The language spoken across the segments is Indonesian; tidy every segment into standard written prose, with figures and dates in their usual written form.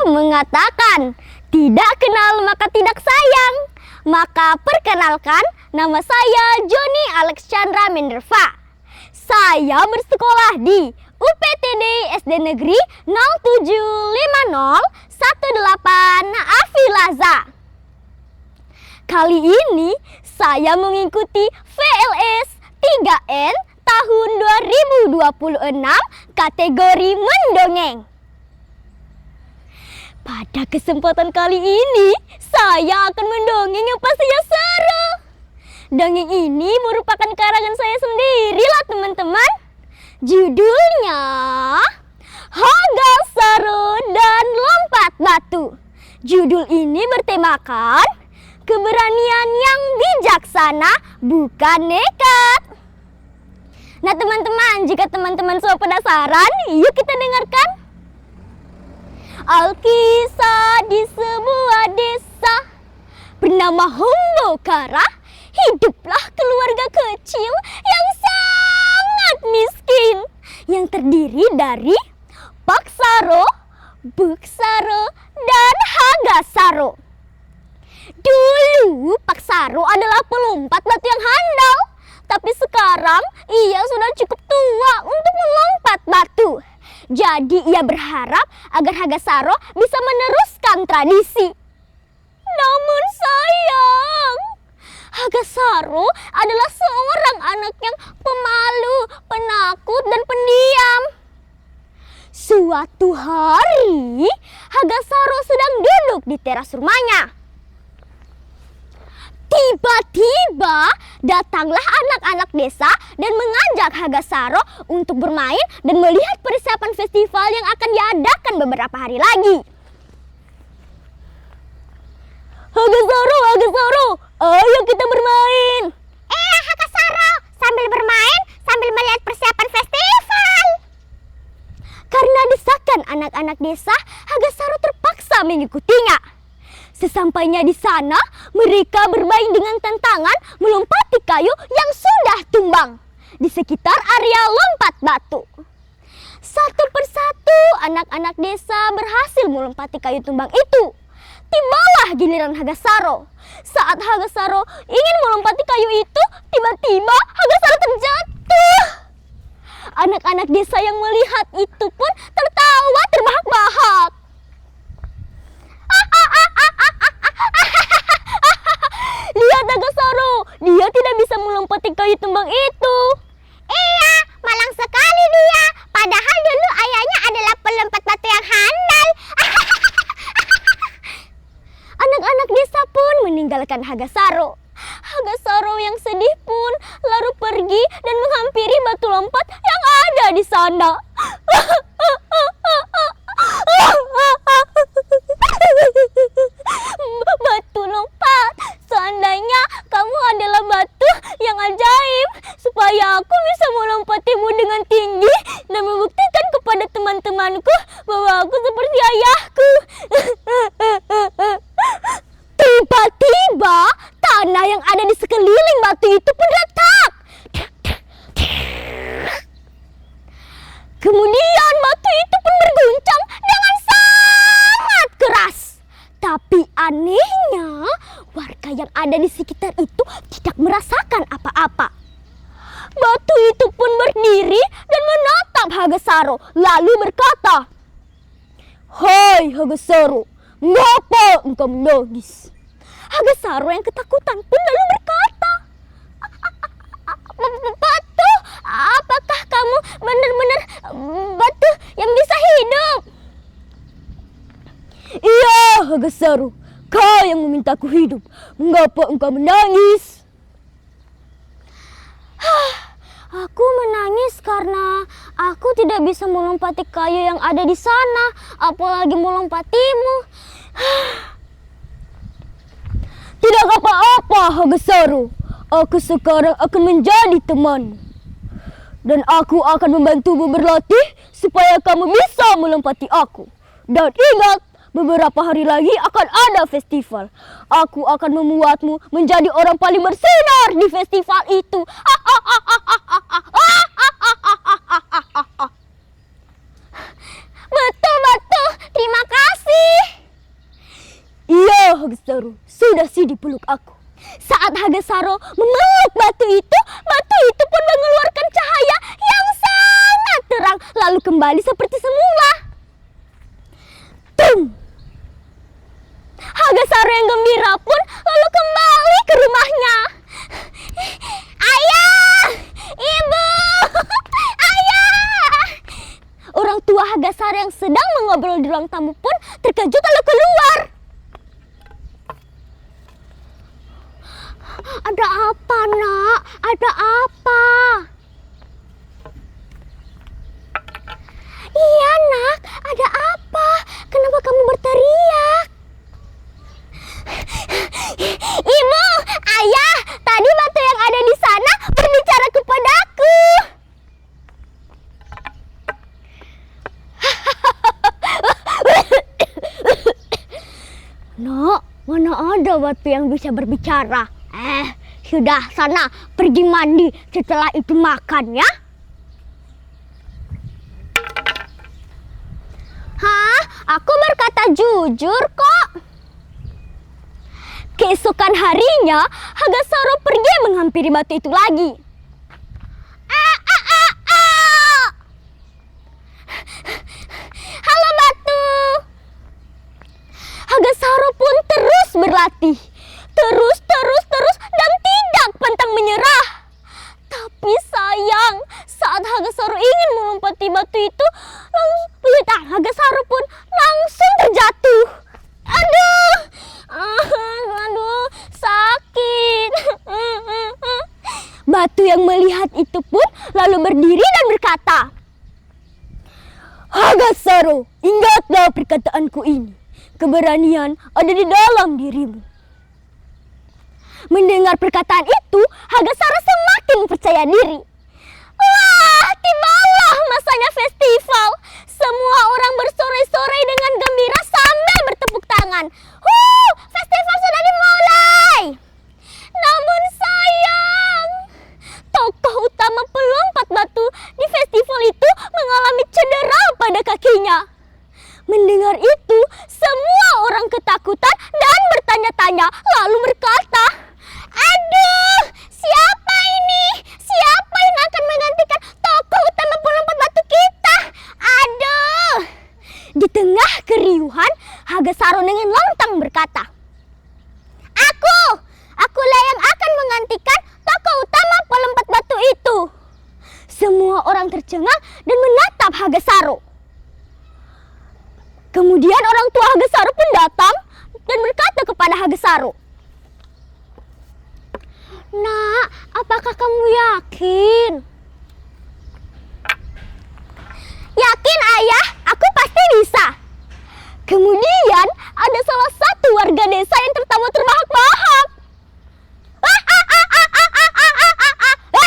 mengatakan, tidak kenal maka tidak sayang. Maka perkenalkan, nama saya Joni Alexandra Menderva. Saya bersekolah di UPTD SD Negeri 075018 Afilaza. Kali ini saya mengikuti VLS 3N tahun 2026 kategori mendongeng. Pada kesempatan kali ini, saya akan mendongeng yang pastinya seru. Dongeng ini merupakan karangan saya sendiri lah teman-teman. Judulnya Hagasaro dan Lompat Batu. Judul ini bertemakan keberanian yang bijaksana, bukan nekat. Nah teman-teman, jika teman-teman sudah penasaran, yuk kita dengarkan. Alkisah di sebuah desa bernama Hombokara, hiduplah keluarga kecil yang sangat miskin, yang terdiri dari Paksaro, Buksaro, dan Hagasaro. Dulu Paksaro adalah pelompat batu yang handal, tapi sekarang ia sudah cukup tua untuk melompat batu. Jadi ia berharap agar Hagasaro bisa meneruskan tradisi. Namun sayang, Hagasaro adalah seorang anak yang pemalu, penakut, dan pendiam. Suatu hari, Hagasaro sedang duduk di teras rumahnya. Tiba-tiba datanglah anak-anak desa dan mengajak Hagasaro untuk bermain dan melihat persiapan festival yang akan diadakan beberapa hari lagi. Hagasaro, ayo kita bermain. Hagasaro, sambil bermain, sambil melihat persiapan festival. Karena desakan anak-anak desa, Hagasaro terpaksa mengikutinya. Sesampainya di sana, mereka bermain dengan tantangan melompati kayu yang sudah tumbang di sekitar area lompat batu. Satu persatu anak-anak desa berhasil melompati kayu tumbang itu. Tibalah giliran Hagasaro. Saat Hagasaro ingin melompati kayu itu, tiba-tiba Hagasaro terjatuh. Anak-anak desa yang melihat itu pun tertawa terbahak-bahak. Lihat Hagasaro, dia tidak bisa melompati kayu tumbang itu. Iya, malang sekali dia. Padahal dulu ayahnya adalah pelompat batu yang handal. Anak-anak desa pun meninggalkan Hagasaro. Hagasaro yang sedih pun lalu pergi dan menghampiri batu lompat yang ada di sana. Batu lompat, seandainya kamu adalah batu yang ajaib, supaya aku bisa melompatimu dengan tinggi dan membuktikan kepada teman-temanku bahwa aku seperti ayahku. Tiba-tiba tanah yang ada di sekeliling batu itu pun retak. Kemudian batu itu pun berguncang dengan sangat keras. Tapi anehnya, warga yang ada di sekitar itu tidak merasakan apa-apa. Batu itu pun berdiri dan menatap Hagasaro, lalu berkata, "Hai Hagasaro, mengapa engkau menangis?" Hagasaro yang ketakutan pun lalu berkata, "Batu, apakah kamu benar-benar batu yang bisa hidup?" "Iya Hagasaro, kau yang memintaku hidup. Mengapa engkau menangis?" "Aku menangis karena aku tidak bisa melompati kayu yang ada di sana, apalagi melompatimu." "Tidak apa-apa Hagasaro, aku sekarang akan menjadi teman. Dan aku akan membantumu berlatih supaya kamu bisa melompati aku. Dan ingat, beberapa hari lagi akan ada festival. Aku akan membuatmu menjadi orang paling bersinar di festival itu." Betul, terima kasih. Hagasaro sudah sudi peluk aku. Saat Hagasaro memeluk batu itu pun mengeluarkan cahaya yang sangat terang lalu kembali seperti semula. Tum! Hagasaro yang gembira pun lalu kembali ke rumahnya. Ayah! Ibu! Ayah! Orang tua Hagasaro yang sedang mengobrol di ruang tamu pun terkejut lalu keluar. Ada apa, Nak? Ada apa? Iya, Nak. Ada apa? Kenapa kamu berteriak? Ibu, Ayah, tadi batu yang ada di sana berbicara kepadaku. Nak, mana ada batu yang bisa berbicara? Sudah, sana pergi mandi, setelah itu makan ya. Hah? Aku berkata jujur kok. Keesokan harinya, Hagasaro pergi menghampiri batu itu lagi. Halo batu. Hagasaro pun terus berlatih. Terus dan tidak pantang menyerah. Tapi sayang, saat Hagasaro ingin melompati batu itu, Hagasaro pun langsung terjatuh. Aduh, sakit. Batu yang melihat itu pun lalu berdiri dan berkata, Hagasaro, ingatlah perkataanku ini. Keberanian ada di dalam dirimu. Mendengar perkataan itu, Hagasaro semakin percaya diri. Wah, tibalah masanya festival. Semua orang bersorai-sorai dengan gembira sambil bertepuk tangan. Festival sudah dimulai. Namun sayang, tokoh utama pelompat batu di festival itu mengalami cedera pada kakinya. Mendengar itu, semua orang ketakutan dan bertanya-tanya lalu berkata, aduh, siapa ini? Siapa yang akan menggantikan tokoh utama pelompat batu kita? Aduh. Di tengah keriuhan, Hagasaro dengan lantang berkata, Akulah yang akan menggantikan tokoh utama pelompat batu itu. Semua orang tercengang dan menatap Hagasaro. Kemudian orang tua Hagasaro pun datang dan berkata kepada Hagasaro, Nak, apakah kamu yakin? Yakin ayah, aku pasti bisa. Kemudian ada salah satu warga desa yang tertawa terbahak-bahak.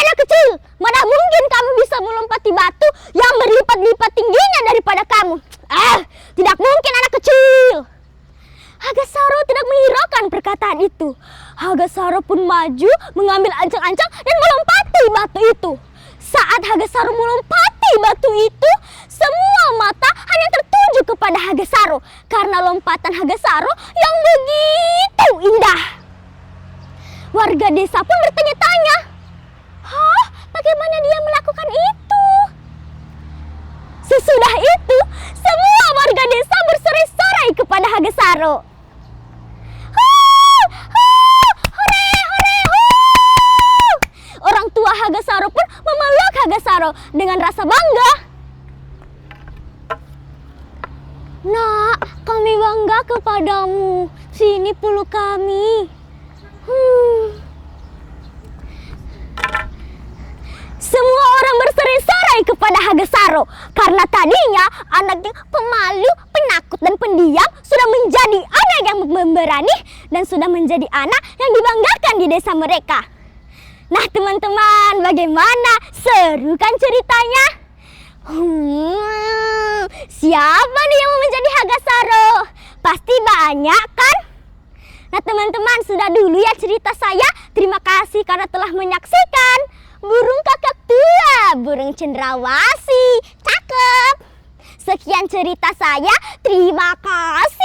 Anak kecil, mana mungkin kamu bisa melompati batu yang berlipat-lipat tingginya daripada kamu? Tidak mungkin anak kecil. Hagasaro tidak menghiraukan perkataan itu. Hagasaro pun maju mengambil ancang-ancang dan melompati batu itu. Saat Hagasaro melompati batu itu, semua mata hanya tertuju kepada Hagasaro karena lompatan Hagasaro yang begitu indah. Warga desa pun bertanya-tanya, bagaimana dia melakukan itu? Sesudah itu, semua warga desa bersorai-sorai kepada Hagasaro. Orang tua Hagasaro pun memeluk Hagasaro dengan rasa bangga. Nak, kami bangga kepadamu. Sini peluk kami. Semua orang bersorai-sorai kepada Hagasaro karena tadinya anaknya pemalu, penakut dan pendiam sudah menjadi anak yang pemberani dan sudah menjadi anak yang dibanggakan di desa mereka. Nah teman-teman, bagaimana? Seru kan ceritanya? Siapa nih yang mau menjadi Hagasaro? Pasti banyak kan? Nah teman-teman, sudah dulu ya cerita saya. Terima kasih karena telah menyaksikan Burung Kakak Tua, Burung Cendrawasih. Cakep. Sekian cerita saya. Terima kasih.